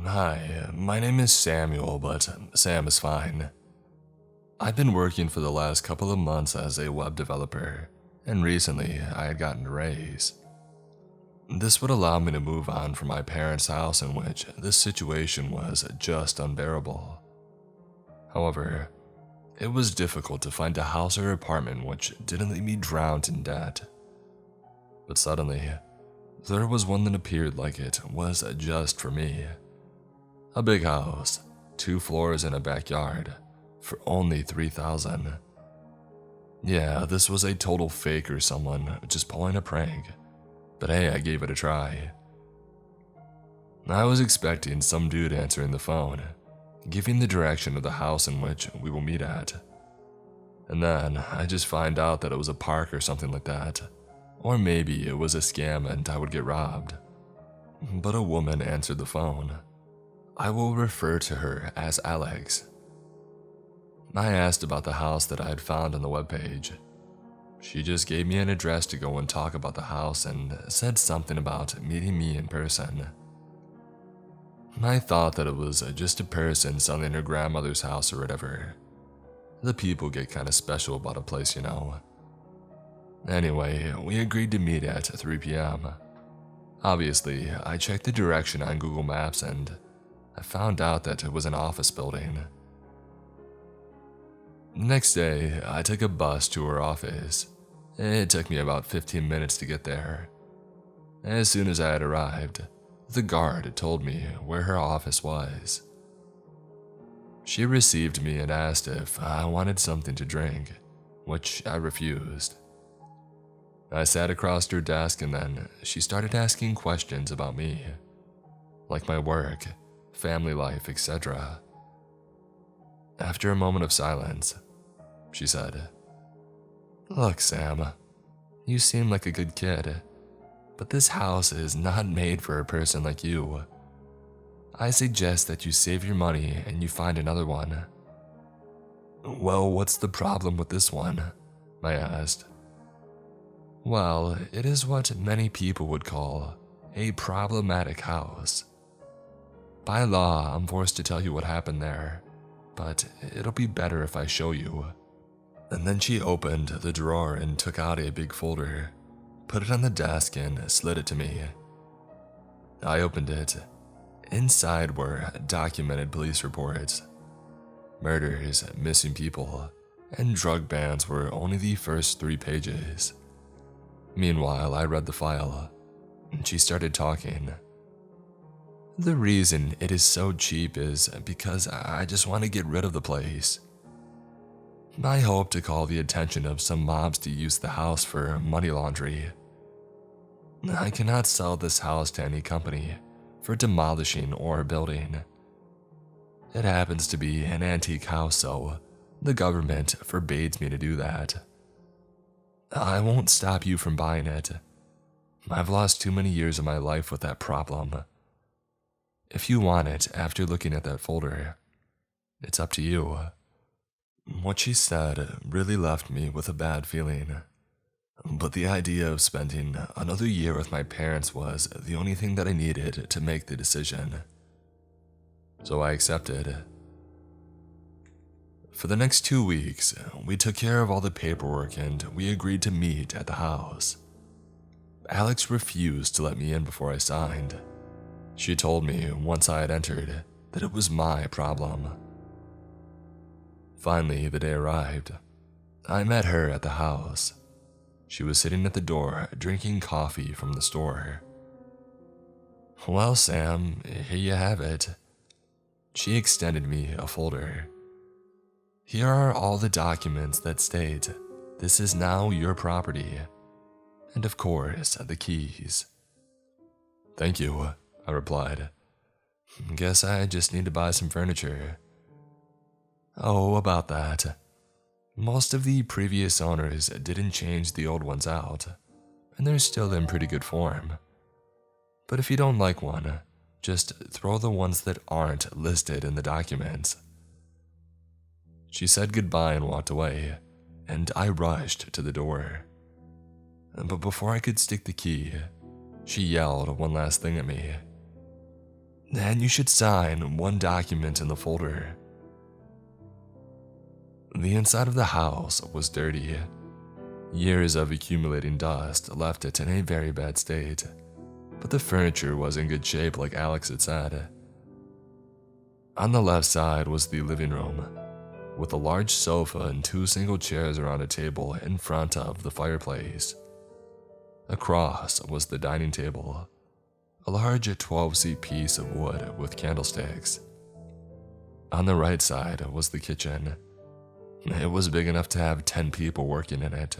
Hi, my name is Samuel, but Sam is fine. I've been working for the last couple of months as a web developer, and recently I had gotten a raise. This would allow me to move on from my parents' house, in which this situation was just unbearable. However, it was difficult to find a house or apartment which didn't leave me drowned in debt. But suddenly, there was one that appeared like it was just for me. A big house, 2 floors and a backyard, for only $3,000. Yeah, this was a total fake or someone just pulling a prank, but hey, I gave it a try. I was expecting some dude answering the phone, giving the direction of the house in which we will meet at. And then I just find out that it was a park or something like that, or maybe it was a scam and I would get robbed. But a woman answered the phone. I will refer to her as Alex. I asked about the house that I had found on the webpage. She just gave me an address to go and talk about the house and said something about meeting me in person. I thought that it was just a person selling her grandmother's house or whatever. The people get kind of special about a place, you know. Anyway, we agreed to meet at 3 p.m. Obviously, I checked the direction on Google Maps and I found out that it was an office building. Next day, I took a bus to her office. It took me about 15 minutes to get there. As soon as I had arrived, the guard told me where her office was. She received me and asked if I wanted something to drink, which I refused. I sat across her desk and then she started asking questions about me, like my work, family life, etc. After a moment of silence, she said, "Look, Sam, you seem like a good kid, but this house is not made for a person like you. I suggest that you save your money and you find another one." "Well, what's the problem with this one?" I asked. "Well, it is what many people would call a problematic house. By law, I'm forced to tell you what happened there, but it'll be better if I show you." And then she opened the drawer and took out a big folder, put it on the desk and slid it to me. I opened it. Inside were documented police reports. Murders, missing people, and drug bans were only the first 3 pages. Meanwhile, I read the file, and she started talking. "The reason it is so cheap is because I just want to get rid of the place. I hope to call the attention of some mobs to use the house for money laundering. I cannot sell this house to any company for demolishing or building. It happens to be an antique house, so the government forbids me to do that. I won't stop you from buying it. I've lost too many years of my life with that problem. If you want it after looking at that folder, it's up to you." What she said really left me with a bad feeling, but the idea of spending another year with my parents was the only thing that I needed to make the decision. So I accepted. For the next 2 weeks, we took care of all the paperwork and we agreed to meet at the house. Alex refused to let me in before I signed. She told me once I had entered that it was my problem. Finally, the day arrived. I met her at the house. She was sitting at the door drinking coffee from the store. "Well, Sam, here you have it." She extended me a folder. "Here are all the documents that state this is now your property. And of course, the keys." "Thank you," I replied. "Guess I just need to buy some furniture." "Oh, about that. Most of the previous owners didn't change the old ones out, and they're still in pretty good form. But if you don't like one, just throw the ones that aren't listed in the documents." She said goodbye and walked away, and I rushed to the door. But before I could stick the key, she yelled one last thing at me. and you should sign one document in the folder. The inside of the house was dirty. Years of accumulating dust left it in a very bad state, but the furniture was in good shape like Alex had said. On the left side was the living room, with a large sofa and 2 single chairs around a table in front of the fireplace. Across was the dining table, a large 12-seat piece of wood with candlesticks. On the right side was the kitchen. It was big enough to have 10 people working in it.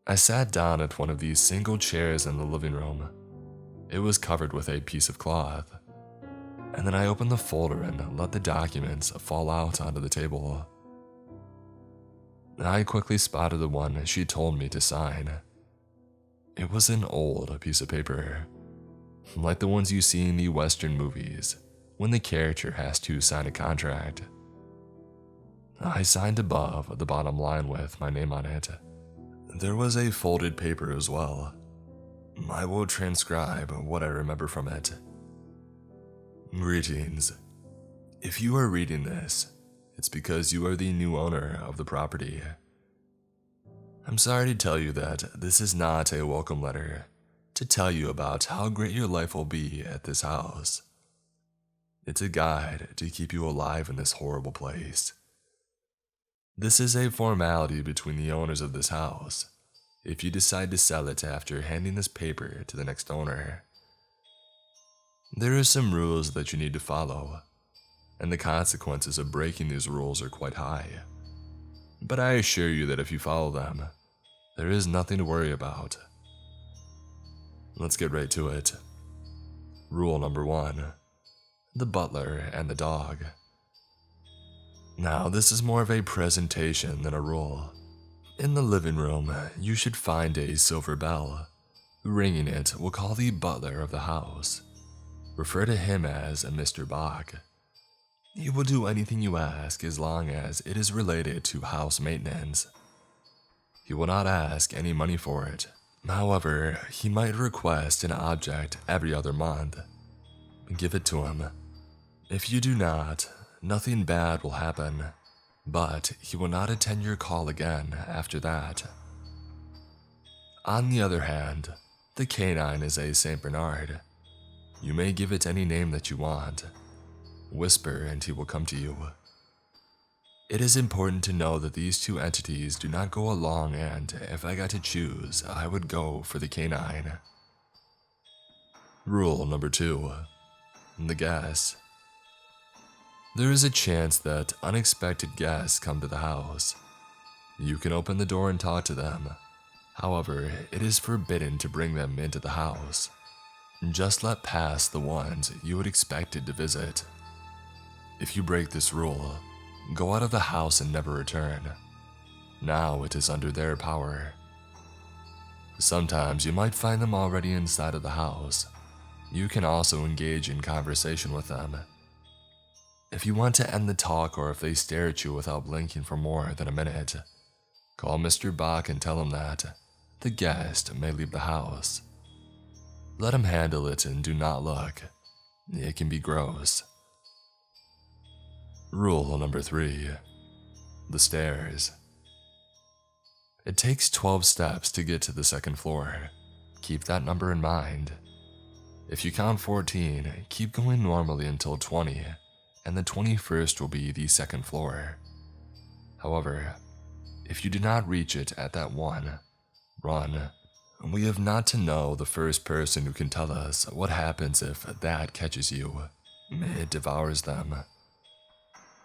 I sat down at one of these single chairs in the living room. It was covered with a piece of cloth. And then I opened the folder and let the documents fall out onto the table. I quickly spotted the one she told me to sign. It was an old piece of paper, like the ones you see in the Western movies when the character has to sign a contract. I signed above the bottom line with my name on it. There was a folded paper as well. I will transcribe what I remember from it. Greetings. If you are reading this, it's because you are the new owner of the property. I'm sorry to tell you that this is not a welcome letter to tell you about how great your life will be at this house. It's a guide to keep you alive in this horrible place. This is a formality between the owners of this house if you decide to sell it after handing this paper to the next owner. There are some rules that you need to follow, and the consequences of breaking these rules are quite high. But I assure you that if you follow them, there is nothing to worry about. Let's get right to it. Rule number 1. The butler and the dog. Now, this is more of a presentation than a rule. In the living room, you should find a silver bell. Ringing it will call the butler of the house. Refer to him as Mr. Bach. He will do anything you ask as long as it is related to house maintenance. He will not ask any money for it. However, he might request an object every other month. Give it to him. If you do not, nothing bad will happen, but he will not attend your call again after that. On the other hand, the canine is a Saint Bernard. You may give it any name that you want. Whisper and he will come to you. It is important to know that these two entities do not go along, and if I got to choose, I would go for the canine. Rule number 2. The guests. There is a chance that unexpected guests come to the house. You can open the door and talk to them. However, it is forbidden to bring them into the house. Just let pass the ones you would expected to visit. If you break this rule, go out of the house and never return. Now it is under their power. Sometimes you might find them already inside of the house. You can also engage in conversation with them. If you want to end the talk, or if they stare at you without blinking for more than a minute, call Mr. Bach and tell him that the guest may leave the house. Let him handle it and do not look. It can be gross. Rule number 3. The stairs. It takes 12 steps to get to the second floor. Keep that number in mind. If you count 14, keep going normally until 20, and the 21st will be the second floor. However, if you do not reach it at that one, run. We have not to know the first person who can tell us what happens if that catches you. It devours them.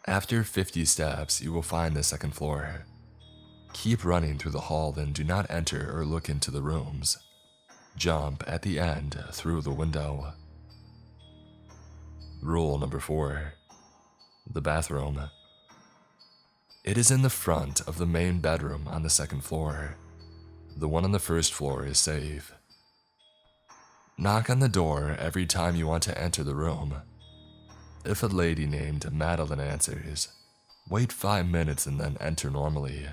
After 50 steps, you will find the second floor. Keep running through the hall and do not enter or look into the rooms. Jump at the end through the window. Rule number 4. The bathroom. It is in the front of the main bedroom on the second floor. The one on the first floor is safe. Knock on the door every time you want to enter the room. If a lady named Madeline answers, wait 5 minutes and then enter normally.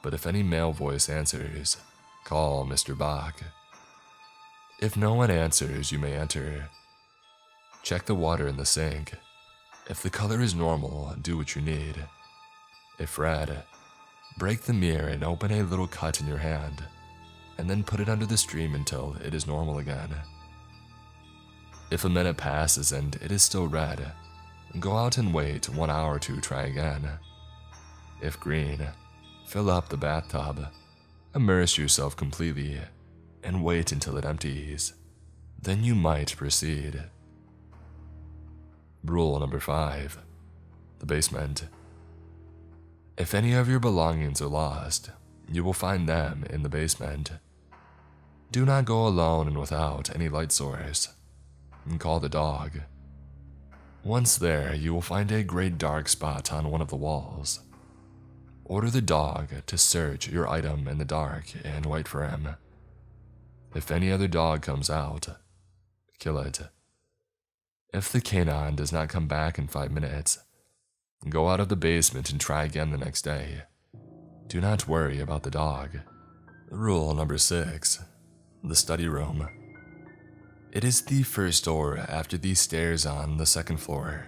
But if any male voice answers, call Mr. Bach. If no one answers, you may enter. Check the water in the sink. If the color is normal, do what you need. If red, break the mirror and open a little cut in your hand, and then put it under the stream until it is normal again. If a minute passes and it is still red, go out and wait 1 hour to try again. If green, fill up the bathtub, immerse yourself completely, and wait until it empties. Then you might proceed. Rule number 5. The basement. If any of your belongings are lost, you will find them in the basement. Do not go alone and without any light source. Call the dog. Once there, you will find a great dark spot on one of the walls. Order the dog to search your item in the dark and wait for him. If any other dog comes out, kill it. If the canine does not come back in 5 minutes, go out of the basement and try again the next day. Do not worry about the dog. Rule number 6. The study room. It is the first door after the stairs on the second floor.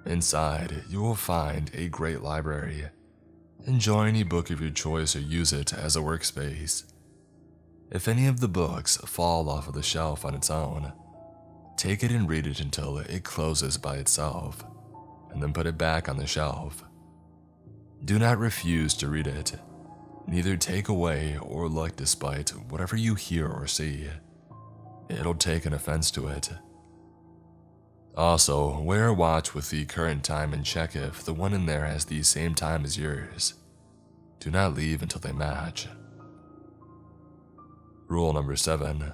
Inside, you will find a great library. Enjoy any book of your choice or use it as a workspace. If any of the books fall off of the shelf on its own, take it and read it until it closes by itself, and then put it back on the shelf. Do not refuse to read it. Neither take away or look despite whatever you hear or see. It'll take an offense to it. Also, wear a watch with the current time and check if the one in there has the same time as yours. Do not leave until they match. Rule number 7.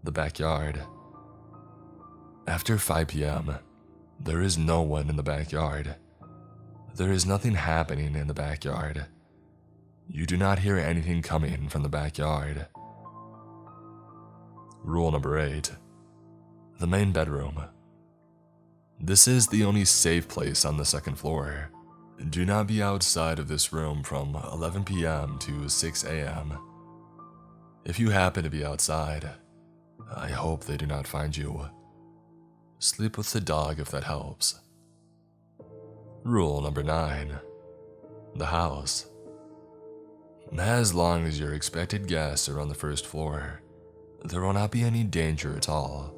The backyard. After 5 p.m., there is no one in the backyard. There is nothing happening in the backyard. You do not hear anything coming from the backyard. Rule number 8. The main bedroom. This is the only safe place on the second floor. Do not be outside of this room from 11 p.m. to 6 a.m. If you happen to be outside, I hope they do not find you. Sleep with the dog if that helps. Rule number 9. The house. As long as your expected guests are on the first floor, there will not be any danger at all.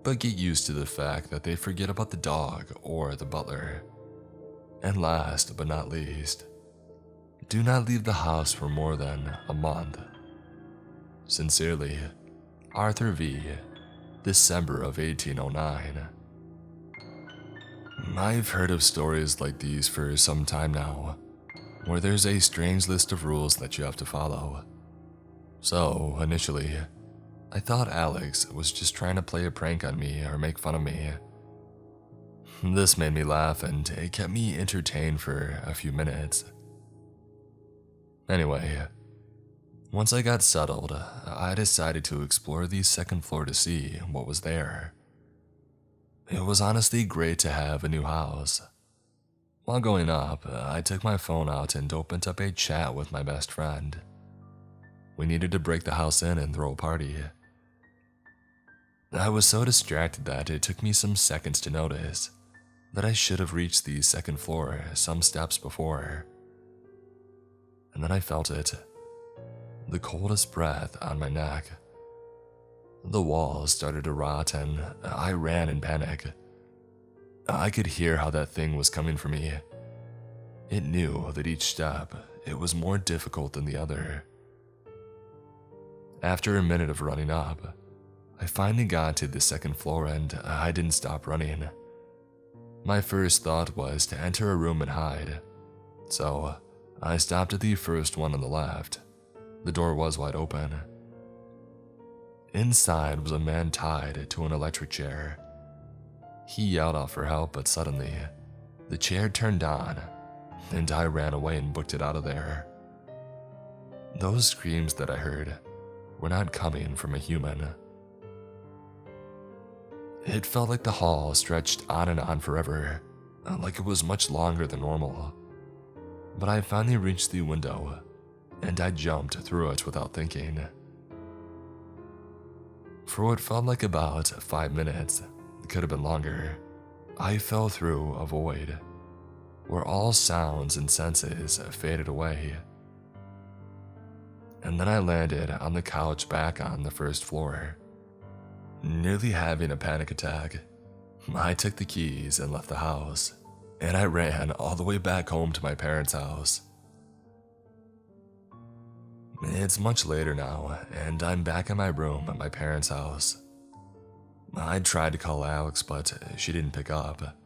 But get used to the fact that they forget about the dog or the butler. And last but not least, do not leave the house for more than a month. Sincerely, Arthur V., December of 1809. I've heard of stories like these for some time now, where there's a strange list of rules that you have to follow. So, initially, I thought Alex was just trying to play a prank on me or make fun of me. This made me laugh and it kept me entertained for a few minutes. Anyway, once I got settled, I decided to explore the second floor to see what was there. It was honestly great to have a new house. While going up, I took my phone out and opened up a chat with my best friend. We needed to break the house in and throw a party. I was so distracted that it took me some seconds to notice that I should have reached the second floor some steps before. And then I felt it. The coldest breath on my neck. The walls started to rot and I ran in panic. I could hear how that thing was coming for me. It knew that each step, it was more difficult than the other. After a minute of running up, I finally got to the second floor and I didn't stop running. My first thought was to enter a room and hide, so I stopped at the first one on the left. The door was wide open. Inside was a man tied to an electric chair. He yelled out for help, but suddenly, the chair turned on, and I ran away and booked it out of there. Those screams that I heard were not coming from a human. It felt like the hall stretched on and on forever, like it was much longer than normal. But I finally reached the window, and I jumped through it without thinking. For what felt like about 5 minutes, it could have been longer, I fell through a void where all sounds and senses faded away. And then I landed on the couch back on the first floor, nearly having a panic attack. I took the keys and left the house, and I ran all the way back home to my parents' house. It's much later now, and I'm back in my room at my parents' house. I tried to call Alex, but she didn't pick up.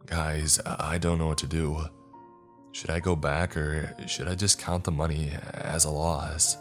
Guys, I don't know what to do. Should I go back, or should I just count the money as a loss?